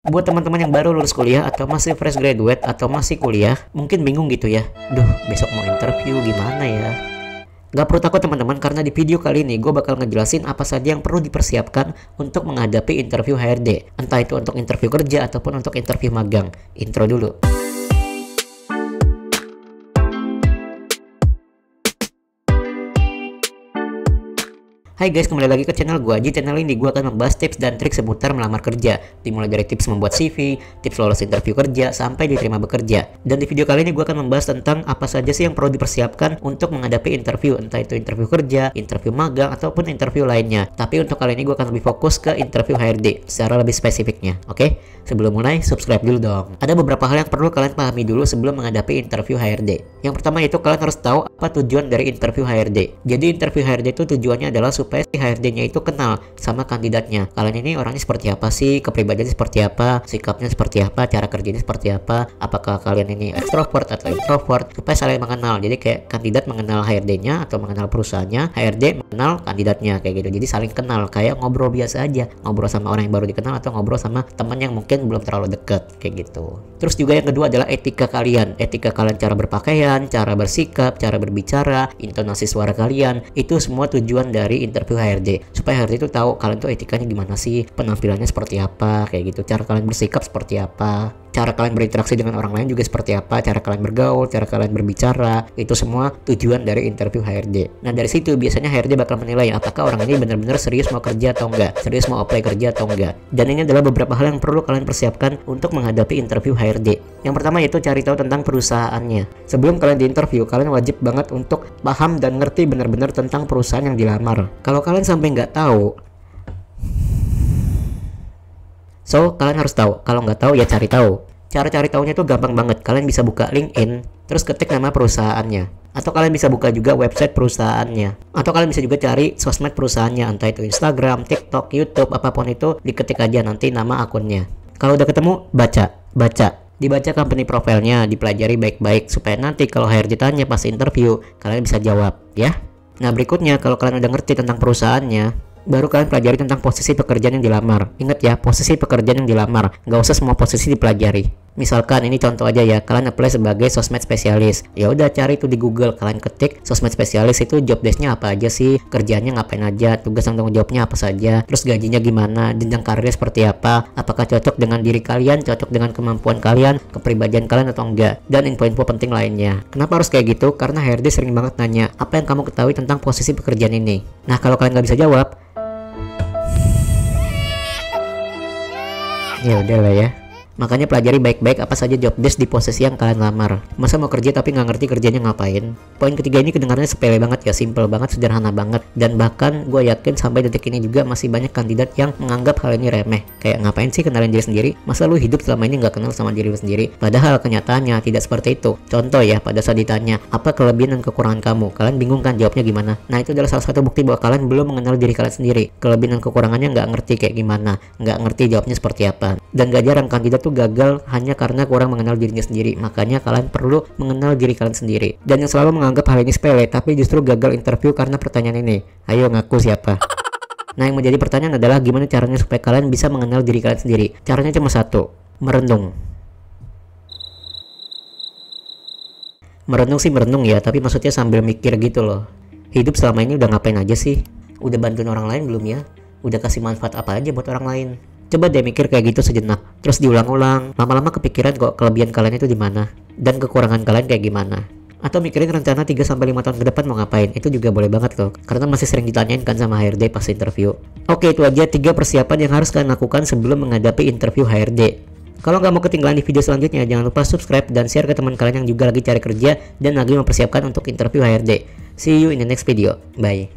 Buat teman-teman yang baru lulus kuliah atau masih fresh graduate atau masih kuliah, mungkin bingung gitu ya. Duh, besok mau interview gimana ya? Gak perlu takut teman-teman, karena di video kali ini gue bakal ngejelasin apa saja yang perlu dipersiapkan untuk menghadapi interview HRD. Entah itu untuk interview kerja ataupun untuk interview magang. Intro dulu. Hai guys, kembali lagi ke channel gue. Di channel ini gue akan membahas tips dan trik seputar melamar kerja, dimulai dari tips membuat CV, tips lolos interview kerja, sampai diterima bekerja. Dan di video kali ini gue akan membahas tentang apa saja sih yang perlu dipersiapkan untuk menghadapi interview, entah itu interview kerja, interview magang, ataupun interview lainnya. Tapi untuk kali ini gue akan lebih fokus ke interview HRD secara lebih spesifiknya. Oke? Sebelum mulai, subscribe dulu dong. Ada beberapa hal yang perlu kalian pahami dulu sebelum menghadapi interview HRD. Yang pertama itu kalian harus tahu apa tujuan dari interview HRD. Jadi interview HRD itu tujuannya adalah supaya si HRD-nya itu kenal sama kandidatnya. Kalian ini orangnya seperti apa sih, kepribadiannya seperti apa, sikapnya seperti apa, cara kerjanya seperti apa, apakah kalian ini extrovert atau introvert, supaya saling mengenal. Jadi kayak kandidat mengenal HRD-nya atau mengenal perusahaannya, HRD mengenal kandidatnya, kayak gitu. Jadi saling kenal, kayak ngobrol biasa aja, ngobrol sama orang yang baru dikenal atau ngobrol sama teman yang mungkin belum terlalu dekat, kayak gitu. Terus juga yang kedua adalah etika kalian. Etika kalian cara berpakaian, cara bersikap, cara berbicara, intonasi suara kalian, itu semua tujuan dari interview HRD, supaya HRD itu tahu kalian tuh etikanya gimana sih, penampilannya seperti apa, kayak gitu, cara kalian bersikap seperti apa, cara kalian berinteraksi dengan orang lain juga seperti apa, cara kalian bergaul, cara kalian berbicara, itu semua tujuan dari interview HRD. Nah dari situ biasanya HRD bakal menilai apakah orang ini benar-benar serius mau kerja atau enggak, serius mau apply kerja atau enggak. Dan ini adalah beberapa hal yang perlu kalian persiapkan untuk menghadapi interview HRD. Yang pertama yaitu cari tahu tentang perusahaannya. Sebelum kalian diinterview, kalian wajib banget untuk paham dan ngerti benar-benar tentang perusahaan yang dilamar. Kalau kalian sampai nggak tahu, kalian harus tahu. Kalau nggak tahu ya cari tahu. Cara cari tahunya itu gampang banget. Kalian bisa buka LinkedIn, terus ketik nama perusahaannya. Atau kalian bisa buka juga website perusahaannya. Atau kalian bisa juga cari sosmed perusahaannya, entah itu Instagram, TikTok, YouTube, apapun itu, diketik aja nanti nama akunnya. Kalau udah ketemu, baca. Dibaca company profile-nya, dipelajari baik-baik supaya nanti kalau HRD tanya pas interview, kalian bisa jawab, ya. Nah berikutnya, kalau kalian udah ngerti tentang perusahaannya, baru kalian pelajari tentang posisi pekerjaan yang dilamar. Ingat ya, posisi pekerjaan yang dilamar, nggak usah semua posisi dipelajari. Misalkan ini contoh aja ya, kalian apply sebagai sosmed spesialis. Ya udah cari itu di Google, kalian ketik sosmed spesialis itu job desk-nya apa aja sih, kerjanya ngapain aja, tugas dan tanggung jawabnya apa saja, terus gajinya gimana, jenjang karirnya seperti apa, apakah cocok dengan diri kalian, cocok dengan kemampuan kalian, kepribadian kalian atau enggak, dan info-info penting lainnya. Kenapa harus kayak gitu? Karena HRD sering banget nanya, apa yang kamu ketahui tentang posisi pekerjaan ini? Nah kalau kalian nggak bisa jawab, ya udahlah ya. Makanya pelajari baik-baik apa saja job desk di posisi yang kalian lamar. Masa mau kerja tapi nggak ngerti kerjanya ngapain? Poin ketiga ini kedengarannya sepele banget ya, simple banget, sederhana banget. Dan bahkan gue yakin sampai detik ini juga masih banyak kandidat yang menganggap hal ini remeh. Kayak ngapain sih kenalin diri sendiri? Masa lu hidup selama ini nggak kenal sama diri lu sendiri? Padahal kenyataannya tidak seperti itu. Contoh ya, pada saat ditanya, apa kelebihan dan kekurangan kamu? Kalian bingung kan jawabnya gimana? Nah itu adalah salah satu bukti bahwa kalian belum mengenal diri kalian sendiri. Kelebihan dan kekurangannya nggak ngerti kayak gimana, nggak ngerti jawabnya seperti apa. Dan gak jarang kandidat tuh gagal hanya karena kurang mengenal dirinya sendiri. Makanya kalian perlu mengenal diri kalian sendiri. Dan yang selalu menganggap hal ini sepele tapi justru gagal interview karena pertanyaan ini. Ayo ngaku siapa? Nah yang menjadi pertanyaan adalah gimana caranya supaya kalian bisa mengenal diri kalian sendiri. Caranya cuma satu, merenung. Merenung sih merenung ya, tapi maksudnya sambil mikir gitu loh. Hidup selama ini udah ngapain aja sih? Udah bantuin orang lain belum ya? Udah kasih manfaat apa aja buat orang lain? Coba deh mikir kayak gitu sejenak, terus diulang-ulang. Lama-lama kepikiran kok kelebihan kalian itu di mana dan kekurangan kalian kayak gimana. Atau mikirin rencana 3-5 tahun ke depan mau ngapain. Itu juga boleh banget loh, karena masih sering ditanyain kan sama HRD pas interview. Oke, itu aja 3 persiapan yang harus kalian lakukan sebelum menghadapi interview HRD. Kalau nggak mau ketinggalan di video selanjutnya, jangan lupa subscribe dan share ke teman kalian yang juga lagi cari kerja dan lagi mempersiapkan untuk interview HRD. See you in the next video. Bye.